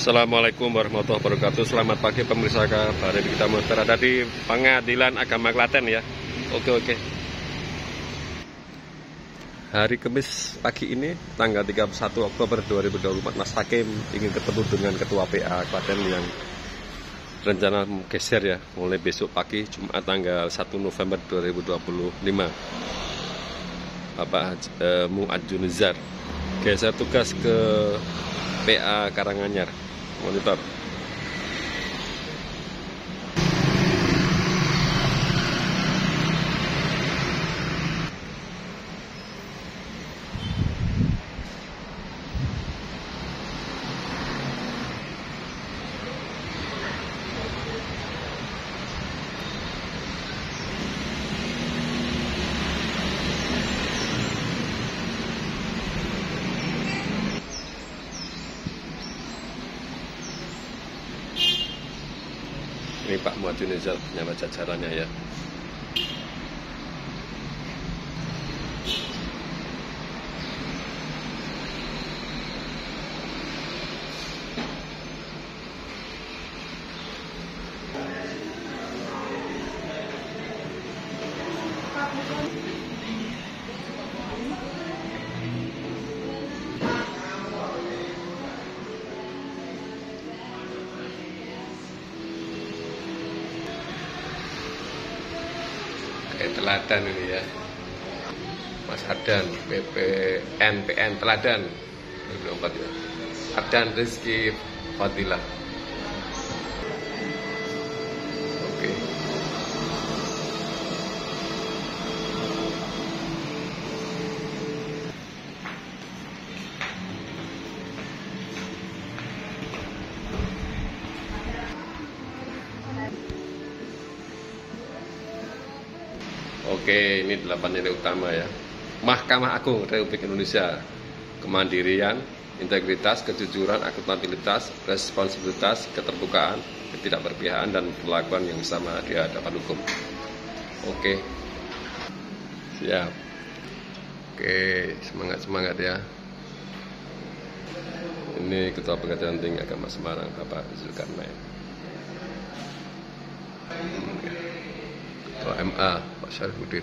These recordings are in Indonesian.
Assalamualaikum warahmatullahi wabarakatuh. Selamat pagi pemirsa kabar. Kita berada di Pengadilan Agama Klaten ya. Oke. Hari Kamis pagi ini tanggal 31 Oktober 2024, Mas Hakim ingin ketemu dengan Ketua PA Klaten yang rencana geser ya mulai besok pagi Jumat tanggal 1 November 2025. Bapak Mu'ad Junizar geser tugas ke PA Karanganyar monitor. Ini Pak Mu'ad Junizar penyama jajarannya ya. Teladan ini ya, Mas Adan PN Teladan 2024 ya. Adan Rizky Fadilah. Oke. Oke, ini 8 nilai utama ya. Mahkamah Agung Republik Indonesia: kemandirian, integritas, kejujuran, akuntabilitas, responsibilitas, keterbukaan, ketidakberpihakan, dan perlakuan yang sama di hadapan hukum. Oke, siap. Oke, semangat ya. Ini Ketua Pengadilan Tinggi Agama Semarang, Bapak Zulkarnain. Ketua MA Pak Syarifuddin,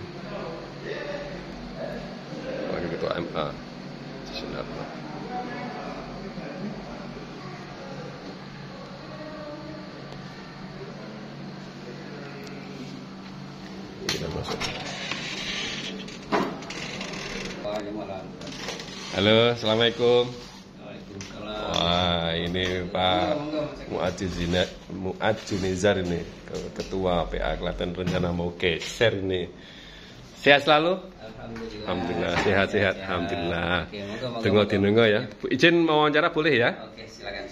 Wakil Ketua MA Sunarno. Kita masuk. Halo, assalamualaikum. Wah, ini Pak Mu'ad Junizar ini Ketua PA Klaten rencana mau geser ini. Sehat selalu? Alhamdulillah sehat. Alhamdulillah. Tunggu ya. Bu, izin mau wawancara boleh ya? Oke, silakan.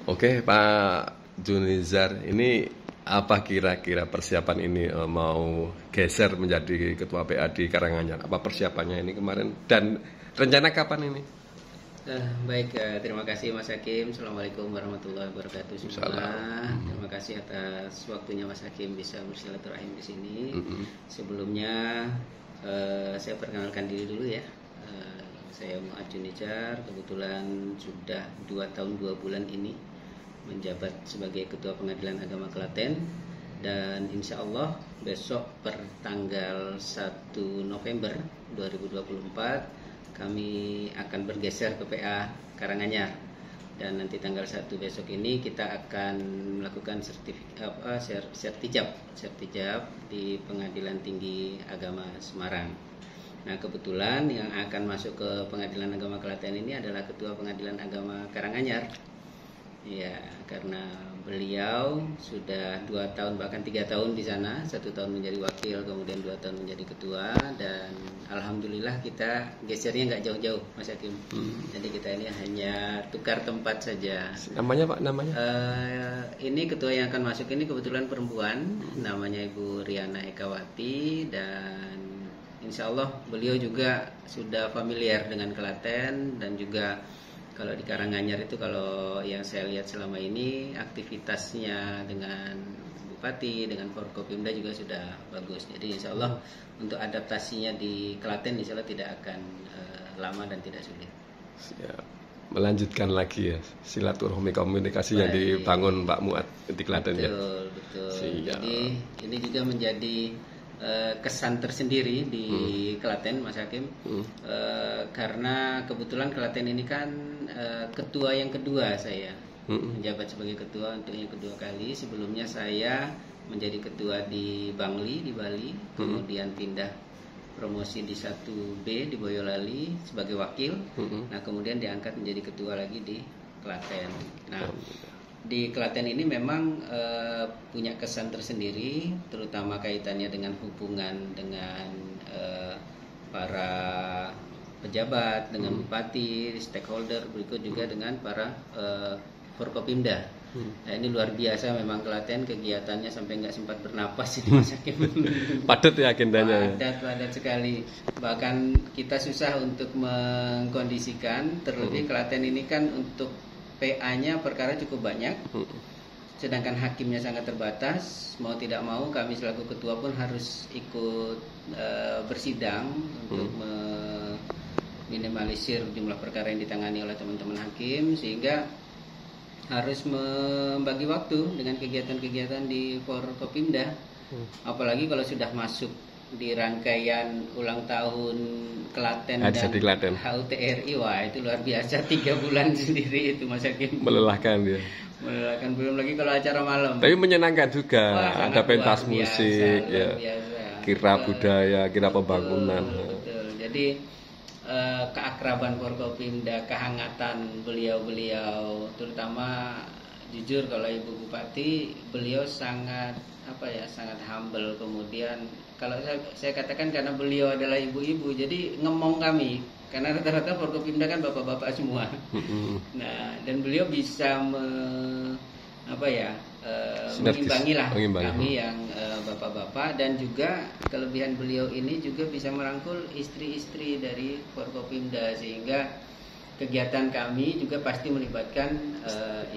Oke, Pak Junizar, ini apa kira-kira persiapan ini mau geser menjadi Ketua PA di Karanganyar? Apa persiapannya ini kemarin dan rencana kapan ini? Baik, terima kasih Mas Hakim. Assalamualaikum warahmatullahi wabarakatuh. Terima kasih atas waktunya Mas Hakim bisa bersilaturahim di sini. Sebelumnya saya perkenalkan diri dulu ya. Saya Mu'ad Junizar, kebetulan sudah 2 tahun 2 bulan ini menjabat sebagai Ketua Pengadilan Agama Klaten, dan insya Allah besok per tanggal 1 November 2024 kami akan bergeser ke PA Karanganyar, dan nanti tanggal 1 besok ini kita akan melakukan sertijab di Pengadilan Tinggi Agama Semarang. Nah, kebetulan yang akan masuk ke Pengadilan Agama Klaten ini adalah Ketua Pengadilan Agama Karanganyar. Ya, karena beliau sudah 2 tahun bahkan 3 tahun di sana, 1 tahun menjadi wakil, kemudian 2 tahun menjadi ketua, dan alhamdulillah kita gesernya nggak jauh-jauh, Mas Hakim. Jadi kita ini hanya tukar tempat saja. Namanya Pak, namanya? Ini ketua yang akan masuk ini kebetulan perempuan, namanya Ibu Riana Ekawati, dan insya Allah beliau juga sudah familiar dengan Klaten, dan juga Kalau di Karanganyar itu kalau yang saya lihat selama ini aktivitasnya dengan Bupati, dengan Forkopimda juga sudah bagus. Jadi insya Allah untuk adaptasinya di Klaten insya Allah tidak akan lama dan tidak sulit. Siap. Melanjutkan lagi ya silaturahmi komunikasi yang dibangun Pak Muat di Klaten. Betul. Jadi ini juga menjadi kesan tersendiri di Klaten, Mas Hakim, karena kebetulan Klaten ini kan ketua yang kedua saya menjabat sebagai ketua untuk yang kedua kali. Sebelumnya saya menjadi ketua di Bangli di Bali, kemudian pindah promosi di 1B di Boyolali sebagai wakil. Nah kemudian diangkat menjadi ketua lagi di Klaten. Nah di Klaten ini memang punya kesan tersendiri, terutama kaitannya dengan hubungan dengan para pejabat, dengan bupati, stakeholder, berikut juga dengan para Forkopimda. Nah ini luar biasa memang Klaten, kegiatannya sampai nggak sempat bernapas ini Mas Hakim. Padat ya agendanya. Padat sekali. Bahkan kita susah untuk mengkondisikan, terlebih Klaten ini kan untuk PA-nya perkara cukup banyak, sedangkan hakimnya sangat terbatas. Mau tidak mau kami selaku ketua pun harus ikut bersidang untuk meminimalisir jumlah perkara yang ditangani oleh teman-teman hakim, sehingga harus membagi waktu dengan kegiatan-kegiatan di Forkopimda. Apalagi kalau sudah masuk di rangkaian ulang tahun Klaten dan HUTRI, wah itu luar biasa, 3 bulan sendiri itu Mas Hakim. Melelahkan dia. Melelahkan, belum lagi kalau acara malam. Tapi menyenangkan juga. Wah, ada pentas musik, ya, kira budaya, kira pembangunan. Betul. Jadi keakraban Forkopimda, kehangatan beliau-beliau, terutama jujur kalau Ibu Bupati, beliau sangat sangat humble. Kemudian kalau saya katakan karena beliau adalah ibu-ibu, jadi ngemong kami, karena rata-rata Forkopimda kan bapak-bapak semua. Nah, dan beliau bisa mengimbangi kami yang bapak-bapak, dan juga kelebihan beliau ini juga bisa merangkul istri-istri dari Forkopimda, sehingga kegiatan kami juga pasti melibatkan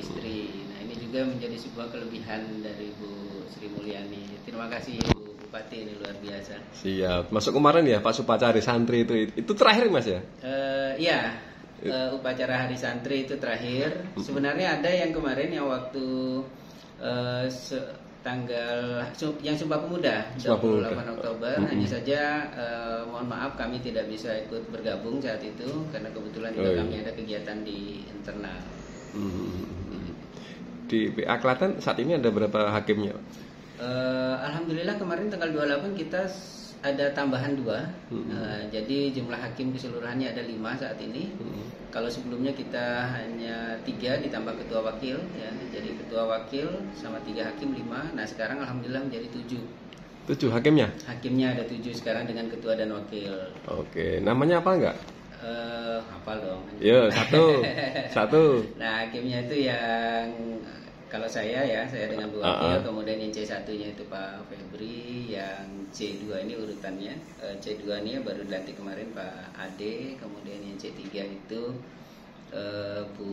istri. Nah ini juga menjadi sebuah kelebihan dari Bu Sri Mulyani. Terima kasih Bu Bupati, ini luar biasa. Siap. Masuk kemarin ya Pak upacara hari santri itu terakhir Mas ya? Iya. Upacara hari santri itu terakhir. Sebenarnya ada yang kemarin yang waktu tanggal yang Sumpah Pemuda 28 Oktober. Hanya saja mohon maaf kami tidak bisa ikut bergabung saat itu karena kebetulan juga kami ada kegiatan di internal. Di PA Klaten saat ini ada berapa hakimnya? Alhamdulillah kemarin tanggal 28 kita ada tambahan 2. Jadi jumlah hakim keseluruhannya ada 5 saat ini. Kalau sebelumnya kita hanya 3 ditambah ketua wakil ya. Jadi ketua wakil sama 3 hakim 5. Nah sekarang alhamdulillah menjadi 7. 7 hakimnya? Hakimnya ada 7 sekarang dengan ketua dan wakil. Oke, namanya apa enggak? Hafal dong. Ya, satu. Nah hakimnya itu yang kalau saya dengan Bu Wakil, kemudian yang C1-nya itu Pak Febri, yang C2 ini urutannya. C2 ini baru dilantik kemarin Pak Ade, kemudian yang C3 itu Bu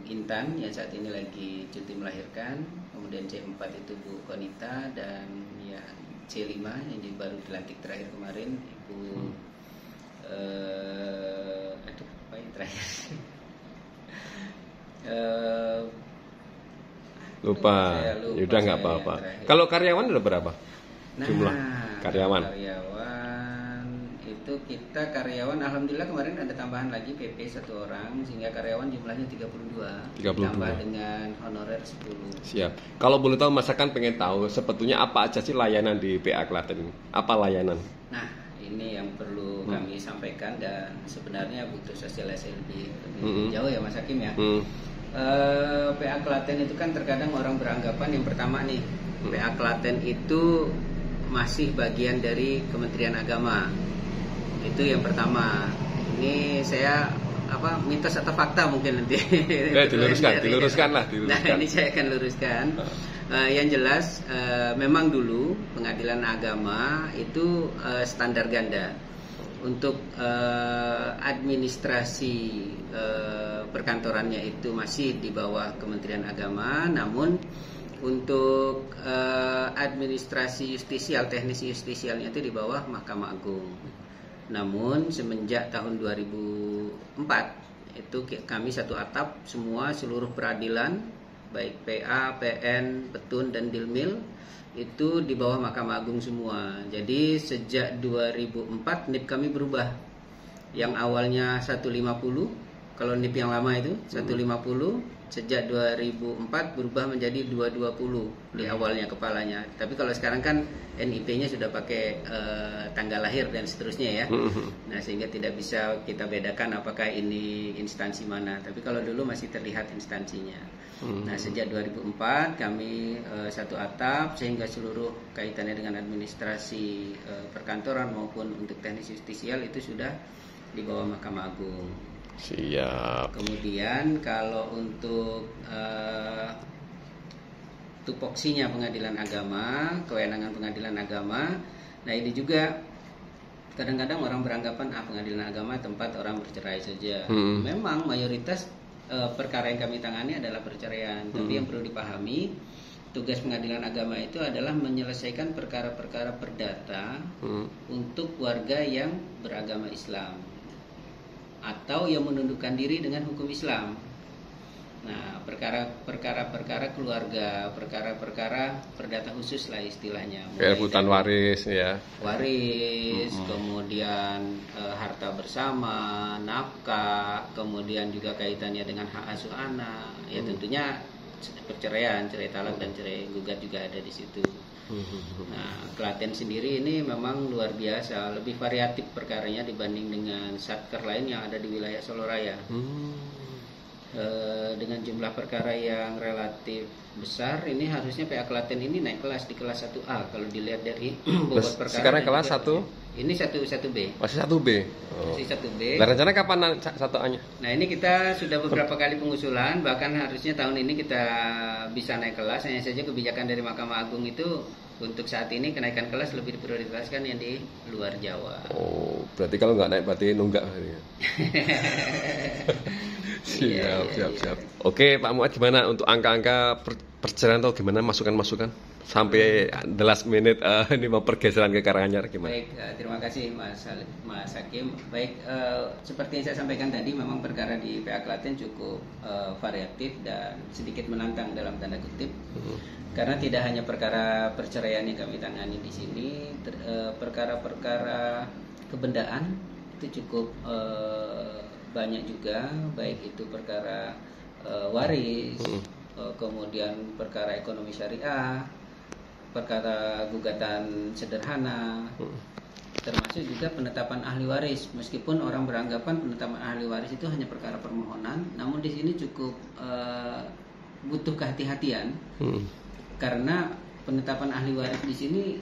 Intan yang saat ini lagi cuti melahirkan, kemudian C4 itu Bu Konita, dan yang C5 yang baru dilantik terakhir kemarin Ibu apa yang terakhir? Lupa. Udah nggak apa-apa. Kalau karyawan ada berapa? Jumlah karyawan. Karyawan itu kita alhamdulillah kemarin ada tambahan lagi PP 1 orang, sehingga karyawan jumlahnya 32. Ditambah dengan honorer 10. Siap. Kalau boleh tahu Mas Akan pengen tahu sebetulnya apa aja sih layanan di PA Klaten? Apa layanan? Nah, ini yang perlu kami sampaikan, dan sebenarnya butuh sosialisasi lebih jauh ya Mas Hakim ya. PA Klaten itu kan terkadang orang beranggapan yang pertama nih, PA Klaten itu masih bagian dari Kementerian Agama. Itu yang pertama. Ini saya mitos atau fakta mungkin nanti. Diluruskan. Nah, ini saya akan luruskan. Yang jelas memang dulu Pengadilan Agama itu standar ganda. Untuk administrasi perkantorannya itu masih di bawah Kementerian Agama, namun untuk administrasi justisial, teknis justisialnya itu di bawah Mahkamah Agung. Namun semenjak tahun 2004 itu kami satu atap semua seluruh peradilan baik PA, PN, Petun dan Dilmil itu di bawah Mahkamah Agung semua. Jadi sejak 2004 NIP kami berubah. Yang awalnya 150, kalau NIP yang lama itu 150, sejak 2004 berubah menjadi 220 di awalnya kepalanya. Tapi kalau sekarang kan NIP-nya sudah pakai tanggal lahir dan seterusnya ya. Nah, sehingga tidak bisa kita bedakan apakah ini instansi mana. Tapi kalau dulu masih terlihat instansinya. Nah, sejak 2004 kami satu atap, sehingga seluruh kaitannya dengan administrasi perkantoran maupun untuk teknis justisial itu sudah di bawah Mahkamah Agung. Siap. Kemudian kalau untuk tupoksinya Pengadilan Agama, kewenangan Pengadilan Agama, nah ini juga kadang-kadang orang beranggapan Pengadilan Agama tempat orang bercerai saja. Memang mayoritas perkara yang kami tangani adalah perceraian, tapi yang perlu dipahami, tugas Pengadilan Agama itu adalah menyelesaikan perkara-perkara perdata untuk warga yang beragama Islam atau yang menundukkan diri dengan hukum Islam. Nah, perkara-perkara keluarga, perkara-perkara perdata khusus lah istilahnya. Perebutan waris ya. Waris, kemudian harta bersama, nafkah, kemudian juga kaitannya dengan hak asuh anak. Ya tentunya perceraian, cerai talak dan cerai gugat juga ada di situ. Nah, Klaten sendiri ini memang luar biasa, lebih variatif perkaranya dibanding dengan satker lain yang ada di wilayah Solo Raya. Dengan jumlah perkara yang relatif besar, ini harusnya PA Klaten ini naik kelas di kelas 1A kalau dilihat dari bobot perkara. Sekarang kelas 1? Ini 1B. Masih 1B. Masih 1B. Nah, rencana kapan 1A-nya? Nah, ini kita sudah beberapa kali pengusulan, bahkan harusnya tahun ini kita bisa naik kelas. Hanya saja kebijakan dari Mahkamah Agung itu untuk saat ini kenaikan kelas lebih diprioritaskan yang di luar Jawa. Oh, berarti kalau nggak naik berarti nunggak. Siap. Oke, Pak Muad, gimana untuk angka-angka perceraian atau gimana masukan-masukan sampai the last minute ini mau pergeseran ke Karanganyar gimana? Baik, terima kasih Mas Hakim. Baik, seperti yang saya sampaikan tadi, memang perkara di PA Klaten cukup variatif dan sedikit menantang dalam tanda kutip. Karena tidak hanya perkara perceraian yang kami tangani di sini, perkara-perkara kebendaan itu cukup banyak juga, baik itu perkara waris, kemudian perkara ekonomi syariah, perkara gugatan sederhana, termasuk juga penetapan ahli waris. Meskipun orang beranggapan penetapan ahli waris itu hanya perkara permohonan, namun di sini cukup butuh kehati-hatian. Karena penetapan ahli waris di sini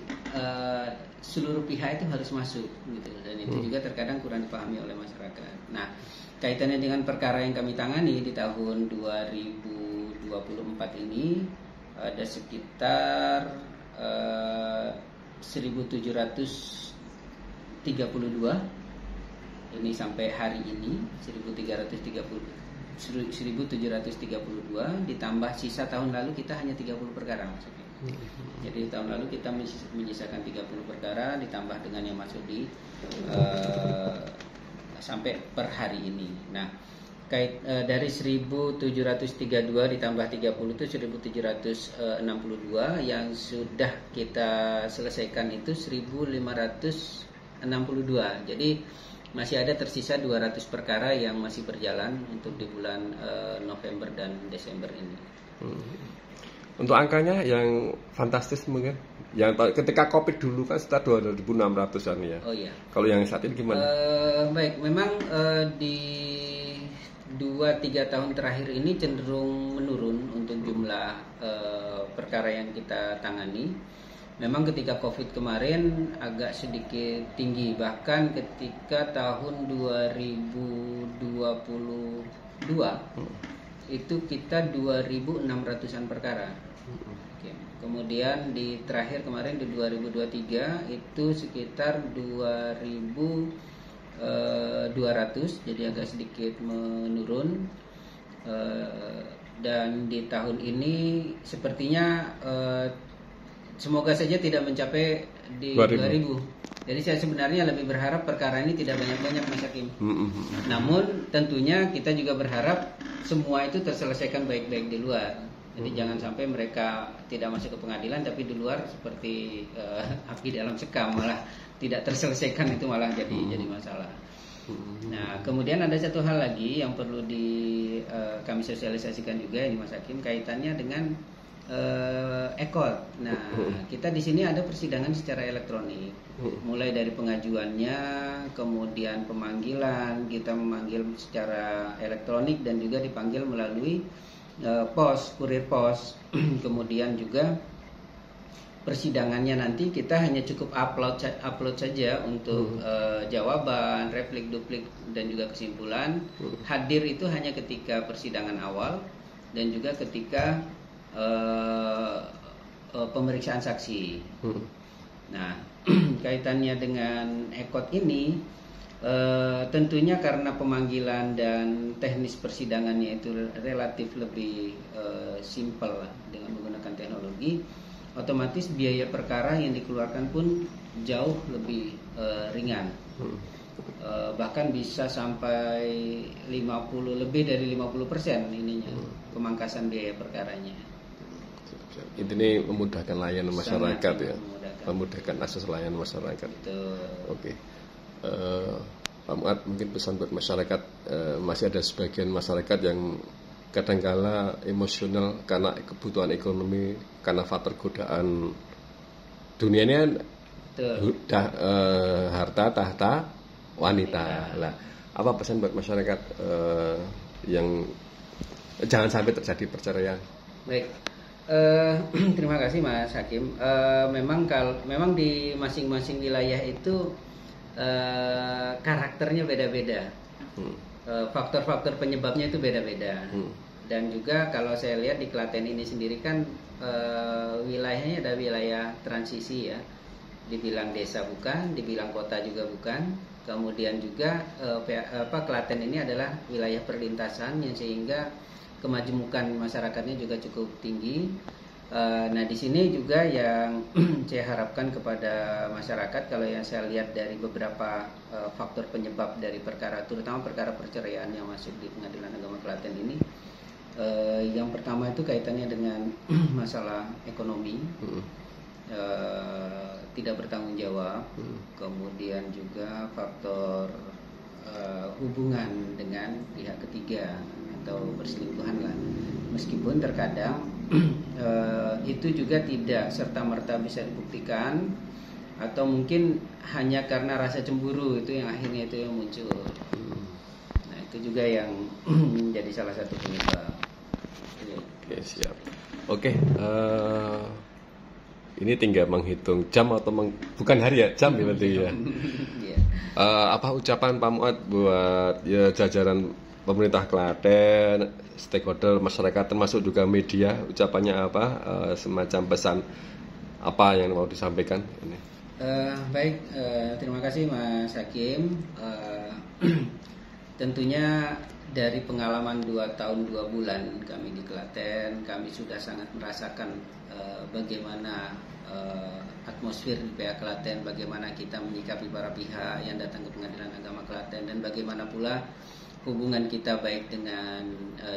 seluruh pihak itu harus masuk gitu, dan itu juga terkadang kurang dipahami oleh masyarakat. Nah, kaitannya dengan perkara yang kami tangani di tahun 2024 ini ada sekitar 1.732 ini sampai hari ini 1.732 ditambah sisa tahun lalu kita hanya 30 perkara maksudnya. Jadi tahun lalu kita menyisakan 30 perkara ditambah dengan yang masuk di sampai per hari ini. Nah, dari 1.732 ditambah 30 itu 1.762, yang sudah kita selesaikan itu 1.562. Jadi masih ada tersisa 200 perkara yang masih berjalan untuk di bulan November dan Desember ini. Untuk angkanya yang fantastis mungkin, yang ketika COVID dulu kan sekitar 2.600-an ya. Oh iya. Kalau yang saat ini gimana? Baik, memang di 2-3 tahun terakhir ini cenderung menurun untuk jumlah perkara yang kita tangani. Memang ketika COVID kemarin agak sedikit tinggi, bahkan ketika tahun 2022 itu kita 2.600-an perkara. Oke. Kemudian di terakhir kemarin di 2023 itu sekitar 2.000 200, jadi agak sedikit menurun. Dan di tahun ini sepertinya semoga saja tidak mencapai di 2000. Jadi saya sebenarnya lebih berharap perkara ini tidak banyak-banyak, Mas Hakim. Namun tentunya kita juga berharap semua itu terselesaikan baik-baik di luar. Jadi jangan sampai mereka tidak masuk ke pengadilan tapi di luar seperti api dalam sekam, malah tidak terselesaikan, itu malah jadi masalah. Nah, kemudian ada satu hal lagi yang perlu kami sosialisasikan juga ini, Mas Hakim, kaitannya dengan EKOT. Nah, kita di sini ada persidangan secara elektronik, mulai dari pengajuannya, kemudian pemanggilan, kita memanggil secara elektronik dan juga dipanggil melalui kurir pos. Kemudian juga persidangannya nanti kita hanya cukup upload saja untuk jawaban, replik, duplik dan juga kesimpulan. Hadir itu hanya ketika persidangan awal dan juga ketika pemeriksaan saksi. Nah, kaitannya dengan EKOT ini tentunya karena pemanggilan dan teknis persidangannya itu relatif lebih simpel dengan menggunakan teknologi, otomatis biaya perkara yang dikeluarkan pun jauh lebih ringan. Bahkan bisa sampai lebih dari 50% ininya pemangkasan biaya perkaranya. Ini memudahkan layanan masyarakat ya, memudahkan akses layanan masyarakat. Oke. Pak Muad, mungkin pesan buat masyarakat, masih ada sebagian masyarakat yang kadangkala emosional karena kebutuhan ekonomi, karena faktor godaan dunia ini kan harta tahta wanita. Lah, apa pesan buat masyarakat yang jangan sampai terjadi perceraian? Baik. Terima kasih Mas Hakim. Memang di masing-masing wilayah itu karakternya beda-beda. Faktor-faktor penyebabnya itu beda-beda. Dan juga kalau saya lihat di Klaten ini sendiri kan wilayahnya ada wilayah transisi ya. Dibilang desa bukan, dibilang kota juga bukan. Kemudian juga Klaten ini adalah wilayah perlintasan yang sehingga kemajemukan masyarakatnya juga cukup tinggi. Nah, di sini juga yang saya harapkan kepada masyarakat, kalau yang saya lihat dari beberapa faktor penyebab dari perkara, terutama perkara perceraian yang masuk di Pengadilan Agama Klaten ini, yang pertama itu kaitannya dengan masalah ekonomi, tidak bertanggung jawab, kemudian juga faktor hubungan dengan pihak ketiga atau perselingkuhan lah. Meskipun terkadang itu juga tidak serta-merta bisa dibuktikan, atau mungkin hanya karena rasa cemburu itu yang akhirnya itu yang muncul. Nah, itu juga yang menjadi salah satu penyebab. Oke, siap. Oke, ini tinggal menghitung jam atau bukan hari ya, jam ya berarti ya. Apa ucapan Pak Muad buat ya jajaran pemerintah Klaten, stakeholder masyarakat termasuk juga media, ucapannya apa, semacam pesan apa yang mau disampaikan ini? Baik, terima kasih Mas Hakim. Tentunya dari pengalaman 2 tahun 2 bulan kami di Klaten, kami sudah sangat merasakan bagaimana atmosfer di PA Klaten, bagaimana kita menyikapi para pihak yang datang ke Pengadilan Agama Klaten, dan bagaimana pula hubungan kita baik dengan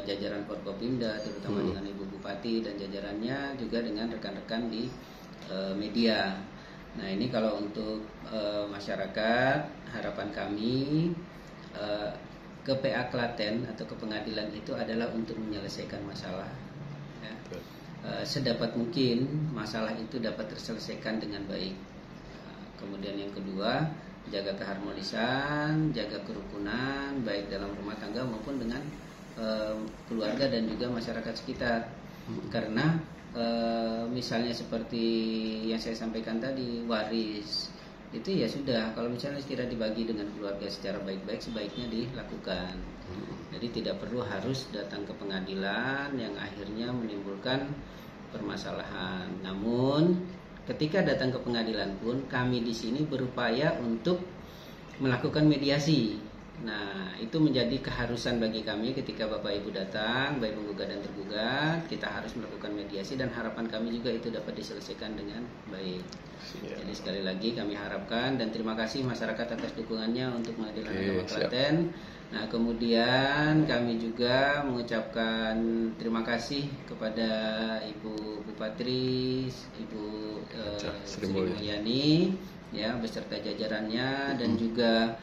jajaran Forkopimda, terutama dengan Ibu Bupati dan jajarannya, juga dengan rekan-rekan di media. Nah, ini kalau untuk masyarakat, harapan kami ke PA Klaten atau ke pengadilan itu adalah untuk menyelesaikan masalah. Ya. Sedapat mungkin masalah itu dapat terselesaikan dengan baik. Kemudian yang kedua, jaga keharmonisan, jaga kerukunan baik dalam rumah tangga maupun dengan keluarga dan juga masyarakat sekitar. Karena misalnya seperti yang saya sampaikan tadi, waris itu ya sudah, kalau misalnya tidak dibagi dengan keluarga secara baik-baik, sebaiknya dilakukan. Jadi tidak perlu harus datang ke pengadilan yang akhirnya menimbulkan permasalahan. Namun ketika datang ke pengadilan pun kami di sini berupaya untuk melakukan mediasi. Nah, itu menjadi keharusan bagi kami ketika Bapak Ibu datang, baik penggugat dan tergugat, kita harus melakukan mediasi dan harapan kami juga itu dapat diselesaikan dengan baik. Jadi sekali lagi kami harapkan dan terima kasih masyarakat atas dukungannya untuk Pengadilan Agama Klaten. Nah, kemudian kami juga mengucapkan terima kasih kepada Ibu Bupati, Ibu Sri Mulyani, ya beserta jajarannya dan juga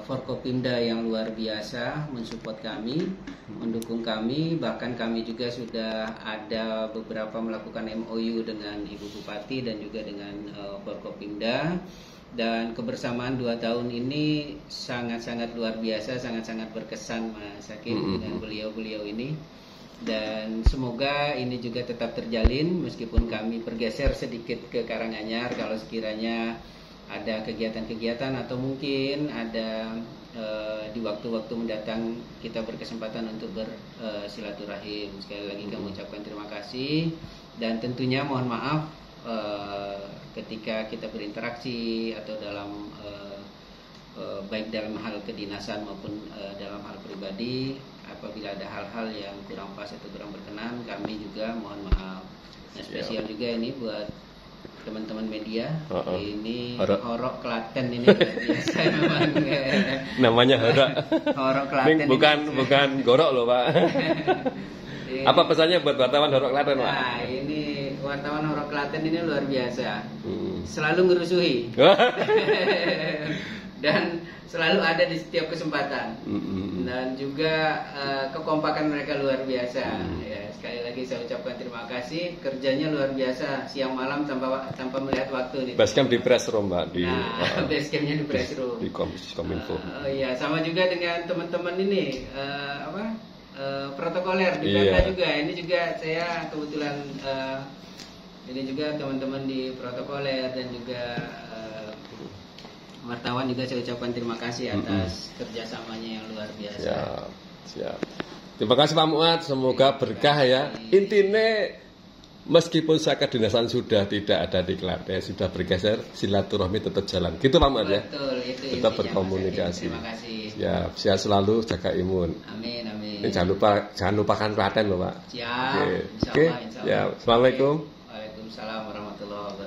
Forkopimda yang luar biasa mensupport kami, mendukung kami, bahkan kami juga sudah ada beberapa melakukan MOU dengan Ibu Bupati dan juga dengan Forkopimda, dan kebersamaan 2 tahun ini sangat-sangat luar biasa, sangat-sangat berkesan Mas Hakim dengan beliau-beliau ini, dan semoga ini juga tetap terjalin meskipun kami bergeser sedikit ke Karanganyar kalau sekiranya ada kegiatan-kegiatan atau mungkin ada di waktu-waktu mendatang kita berkesempatan untuk bersilaturahim. Sekali lagi kami ucapkan terima kasih dan tentunya mohon maaf ketika kita berinteraksi atau dalam baik dalam hal kedinasan maupun dalam hal pribadi, apabila ada hal-hal yang kurang pas atau kurang berkenan, kami juga mohon maaf. Nah, spesial juga ini buat teman-teman media, ini Horok Klaten ini biasa memang. Namanya Horok. Horok Klaten. Bukan gorok loh Pak. Apa pesannya buat wartawan Horok Klaten Pak? Nah, ini wartawan Horok Klaten ini luar biasa. Selalu ngerusuhi. Dan selalu ada di setiap kesempatan. Dan juga kekompakan mereka luar biasa. Ya, sekali lagi saya ucapkan terima kasih. Kerjanya luar biasa, siang malam tanpa melihat waktu nih. Basecamp di press room Mbak di basecampnya di press room. Di Kominfo. Iya, sama juga dengan teman-teman ini protokoler di Belanda juga. Ini juga saya kebetulan ini juga teman-teman di protokoler dan juga wartawan juga saya ucapkan terima kasih atas kerjasamanya yang luar biasa. Siap. Terima kasih Pak Muat, semoga berkah ya. Intinya meskipun saya kedinasan sudah tidak ada di Klaten, sudah bergeser, silaturahmi tetap jalan. Gitu Pak Muat ya. Betul, itu tetap intinya, berkomunikasi. Terima kasih. Siap, sehat selalu, jaga imun. Amin. Ini jangan lupakan Klaten loh Pak. Siap. Oke. Ya, assalamualaikum. Waalaikumsalam warahmatullahi wabarakatuh.